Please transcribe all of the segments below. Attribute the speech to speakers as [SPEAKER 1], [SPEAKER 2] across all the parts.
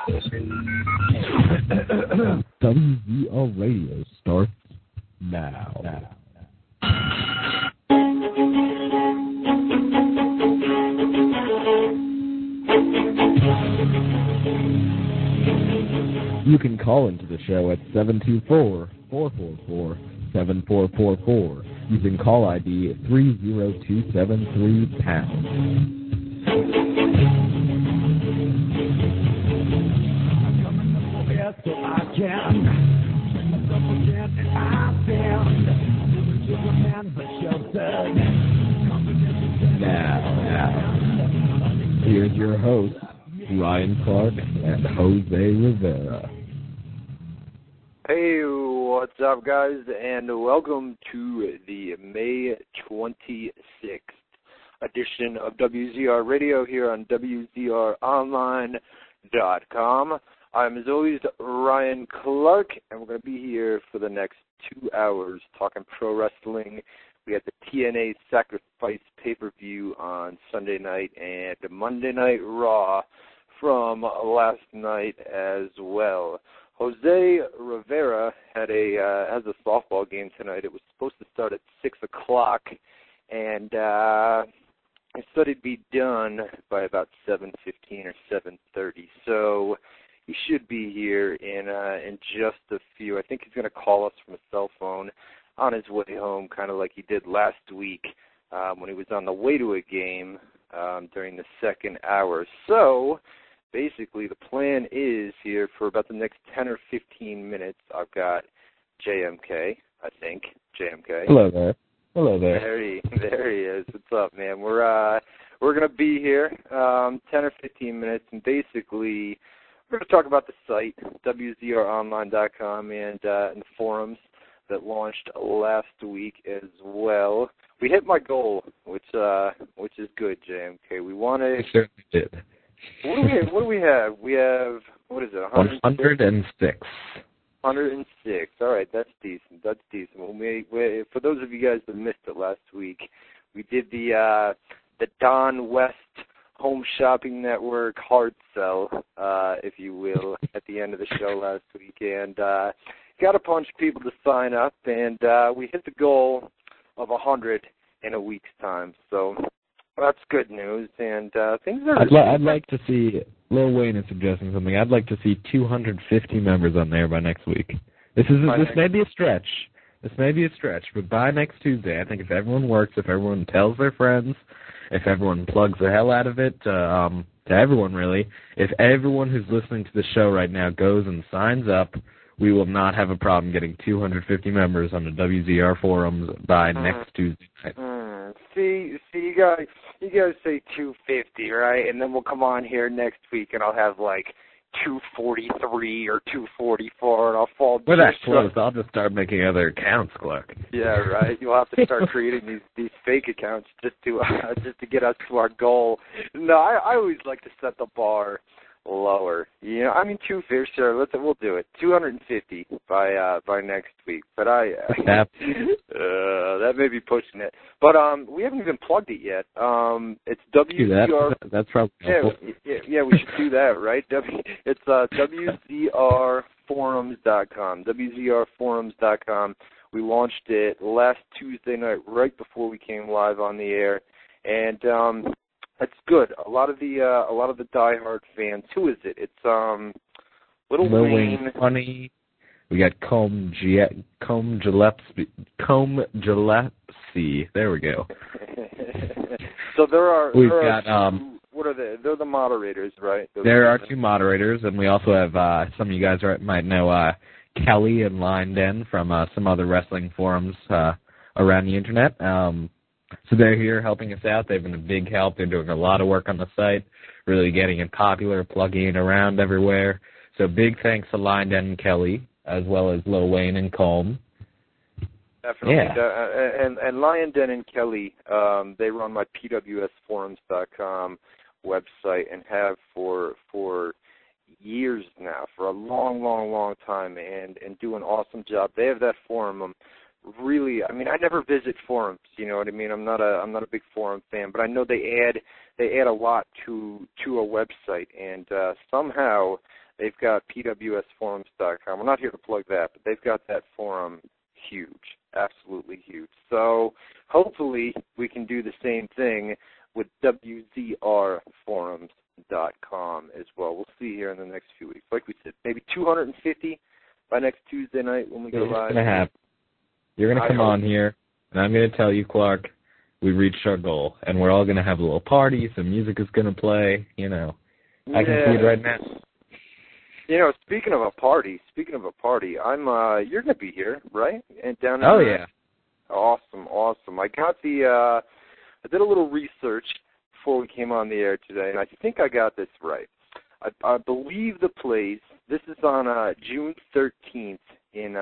[SPEAKER 1] WZR Radio starts now. You can call into the show at 724-444-7444 using call ID 30273#. So I can now, here's your host, Ryan Clark and Jose Rivera.
[SPEAKER 2] Hey, what's up, guys, and welcome to the May 26th edition of WZR Radio here on WZROnline.com. I'm, as always, Ryan Clark, and we're going to be here for the next 2 hours talking pro wrestling. We had the TNA Sacrifice pay-per-view on Sunday night and Monday Night Raw from last night as well. Jose Rivera has a softball game tonight. It was supposed to start at 6 o'clock, and I said it'd be done by about 7:15 or 7:30. So he should be here in just a few. I think he's going to call us from a cell phone on his way home, kind of like he did last week when he was on the way to a game during the second hour. So basically the plan is here for about the next 10 or 15 minutes. I've got JMK, I think. JMK.
[SPEAKER 1] Hello there. Hello there.
[SPEAKER 2] There he is. What's up, man? We're going to be here 10 or 15 minutes, and basically we're going to talk about the site, WZROnline.com, and the forums that launched last week as well. We hit my goal, which is good, JMK. We want to.
[SPEAKER 1] We certainly did.
[SPEAKER 2] What do we have? We have, what is it?
[SPEAKER 1] 106.
[SPEAKER 2] 106. All right, that's decent. Well, for those of you guys that missed it last week, we did the Don West Home Shopping Network hard sell, if you will, at the end of the show last week, and got a bunch of people to sign up, and we hit the goal of 100 in a week's time. So that's good news, and things are.
[SPEAKER 1] I'd like to see. Lil Wayne is suggesting something. I'd like to see 250 members on there by next week. This may be a stretch. But by next Tuesday, I think if everyone works, if everyone tells their friends, if everyone plugs the hell out of it, to everyone really, if everyone who's listening to the show right now goes and signs up, we will not have a problem getting 250 members on the WZR forums by next Tuesday night.
[SPEAKER 2] See, you guys say 250, right? And then we'll come on here next week, and I'll have like 243 or 244, and I'll fall.
[SPEAKER 1] We're that close. I'll just start making other accounts, Clark.
[SPEAKER 2] Yeah, right. You'll have to start creating these fake accounts just to get us to our goal. No, I always like to set the bar lower. You know, I mean, 250. Sure, we'll do it. 250 by next week. But that may be pushing it. But we haven't even plugged it yet. It's WZR.
[SPEAKER 1] That's probably helpful.
[SPEAKER 2] Yeah, we should do that, right? It's WZRforums.com. WZRforums.com. We launched it last Tuesday night, right before we came live on the air, and it's good. A lot of the diehard fans. Who is it? It's Lil Wayne.
[SPEAKER 1] Funny. We got Comb Gillespie. There we go.
[SPEAKER 2] So
[SPEAKER 1] we've got
[SPEAKER 2] what are they? They're the moderators, right?
[SPEAKER 1] There are two moderators, and we also have some of you guys might know Kelly and Line Den from some other wrestling forums around the internet. So they're here helping us out. They've been a big help. They're doing a lot of work on the site, really getting it popular, plugging it around everywhere. So big thanks to Line Den and Kelly, as well as Lil Wayne and Colm.
[SPEAKER 2] Definitely.
[SPEAKER 1] Yeah.
[SPEAKER 2] And Lion Den and Kelly, they run my PWSforums.com website and have for years now, for a long time, and do an awesome job. They have that forum. Really, I mean, I never visit forums. You know what I mean? I'm not a big forum fan, but I know they add a lot to a website, and somehow They've got pwsforums.com. We're not here to plug that, but they've got that forum huge, absolutely huge. So hopefully we can do the same thing with WZRforums.com as well. We'll see here in the next few weeks. Like we said, maybe 250 by next Tuesday night when we go live.
[SPEAKER 1] It's going to happen. You're going to come on here, and I'm going to tell you, Clark, we reached our goal, and we're all going to have a little party. Some music is going to play, I can see it right now.
[SPEAKER 2] Speaking of a party, I'm you're going to be here, right? And down
[SPEAKER 1] yeah.
[SPEAKER 2] Awesome. I got I did a little research before we came on the air today, and I think I got this right. I believe the place, this is on June 13th in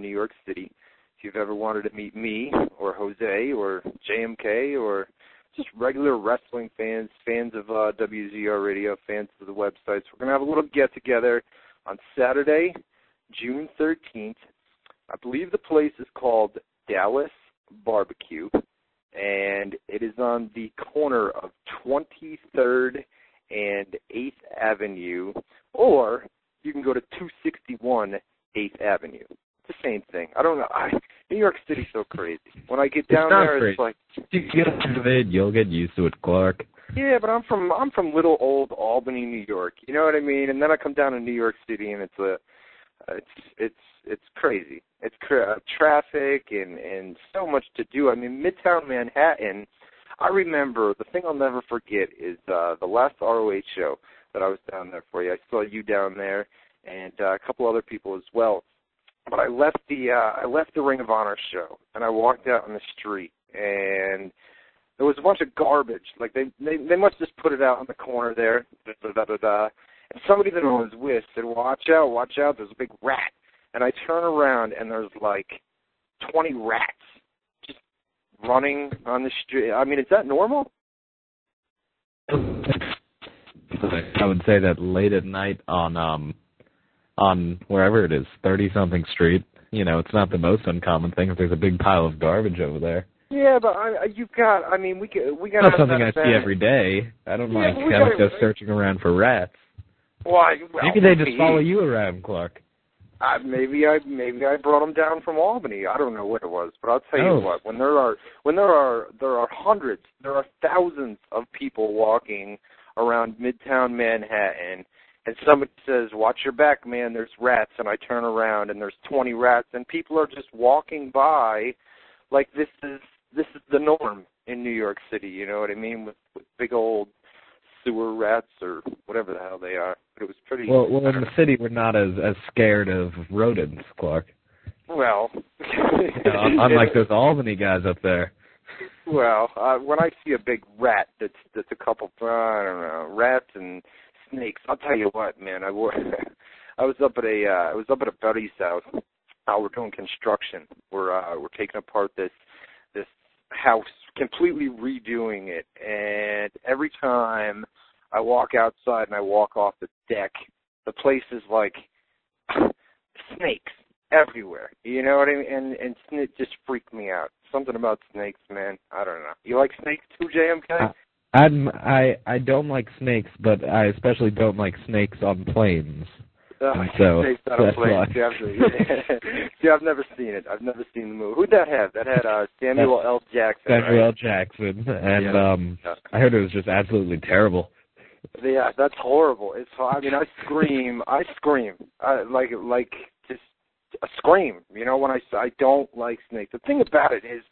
[SPEAKER 2] New York City. If you've ever wanted to meet me or Jose or JMK or just regular wrestling fans of WZR Radio, fans of the websites, we're going to have a little get-together on Saturday, June 13th. I believe the place is called Dallas Barbecue, and it is on the corner of 23rd and 8th Avenue, or you can go to 261 8th Avenue. It's the same thing. I don't know. New York City's so crazy. When I get down there,
[SPEAKER 1] crazy.
[SPEAKER 2] It's like
[SPEAKER 1] you get used to it. You'll get used to it, Clark.
[SPEAKER 2] Yeah, but I'm from little old Albany, New York. You know what I mean? And then I come down to New York City, and it's crazy. It's traffic and so much to do. I mean, Midtown Manhattan. I remember the thing I'll never forget is the last ROH show that I was down there for you. I saw you down there and a couple other people as well. But I left the Ring of Honor show, and I walked out on the street, and there was a bunch of garbage. Like they must just put it out on the corner there. And somebody that I was with said, watch out, there's a big rat. And I turn around, and there's like 20 rats just running on the street. I mean, is that normal?
[SPEAKER 1] I would say that late at night on wherever it is, 30-something street, it's not the most uncommon thing if there's a big pile of garbage over there.
[SPEAKER 2] Yeah, but we got
[SPEAKER 1] not something I see every day. I don't go searching around for rats. Maybe they just follow you around, Clark.
[SPEAKER 2] Maybe I brought them down from Albany. I don't know what it was, but I'll tell you what. When there are hundreds, there are thousands of people walking around Midtown Manhattan, and somebody says, "Watch your back, man. There's rats." And I turn around, and there's 20 rats, and people are just walking by, like this is the norm in New York City. You know what I mean? With big old sewer rats or whatever the hell they are. But it was pretty.
[SPEAKER 1] Well, in the city, we're not as scared of rodents, Clark.
[SPEAKER 2] Well,
[SPEAKER 1] unlike those Albany guys up there.
[SPEAKER 2] Well, when I see a big rat that's a couple, I don't know, rats and snakes, I'll tell you what, man. I was up at a buddy's house. We're doing construction. We're taking apart this house, completely redoing it, and every time I walk outside and I walk off the deck, the place is like snakes everywhere. You know what I mean? And it just freaked me out. Something about snakes, man. I don't know. You like snakes too, JMK?
[SPEAKER 1] I don't like snakes, but I especially don't like snakes on planes.
[SPEAKER 2] Snakes on planes. See, I've never seen it. I've never seen the movie. Who'd that have? That had Samuel L. Jackson.
[SPEAKER 1] Samuel L. Jackson, and I heard it was just absolutely terrible.
[SPEAKER 2] Yeah, that's horrible. I mean, I scream. Like just a scream. You know, when I don't like snakes. The thing about it is,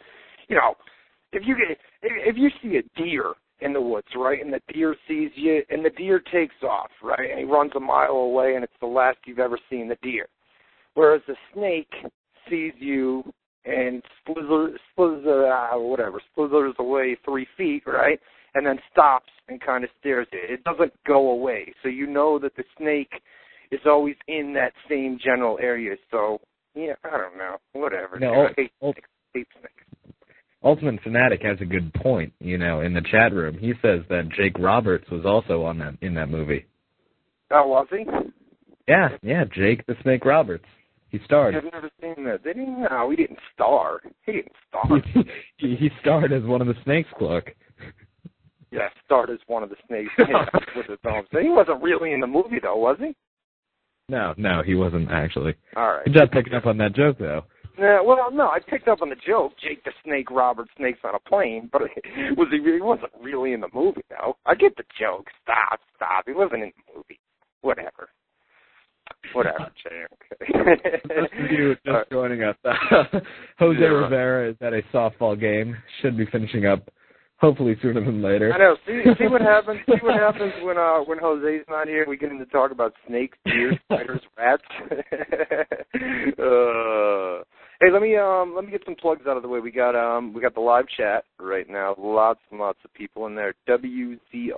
[SPEAKER 2] if you see a deer in the woods, right, and the deer sees you, and the deer takes off, right, and he runs a mile away, and it's the last you've ever seen the deer. Whereas the snake sees you and slithers away 3 feet, right, and then stops and kind of stares at it. It doesn't go away. So you know that the snake is always in that same general area. So, yeah, I don't know. Whatever.
[SPEAKER 1] No,
[SPEAKER 2] I hate snakes.
[SPEAKER 1] Ultimate Fanatic has a good point, in the chat room. He says that Jake Roberts was also in that movie.
[SPEAKER 2] Oh, was he?
[SPEAKER 1] Yeah, Jake the Snake Roberts. He starred.
[SPEAKER 2] I've never seen that. No, he didn't star.
[SPEAKER 1] He starred as one of the snakes, Clark.
[SPEAKER 2] Yeah, starred as one of the snakes with his arms. He wasn't really in the movie, though, was he?
[SPEAKER 1] No, he wasn't actually.
[SPEAKER 2] All right.
[SPEAKER 1] Good job picking up on that joke, though.
[SPEAKER 2] Well, no, I picked up on the joke, Jake the Snake, Robert Snake's on a plane, but he wasn't really in the movie, though. I get the joke. Stop. He wasn't in the movie. Whatever, Jay. Okay.
[SPEAKER 1] For you just joining us, Jose Rivera is at a softball game. Should be finishing up, hopefully sooner than later.
[SPEAKER 2] I know. See what happens. See what happens when Jose's not here. We get him to talk about snakes, deer, spiders, rats. Hey, let me get some plugs out of the way. We got the live chat right now. Lots and lots of people in there. WZR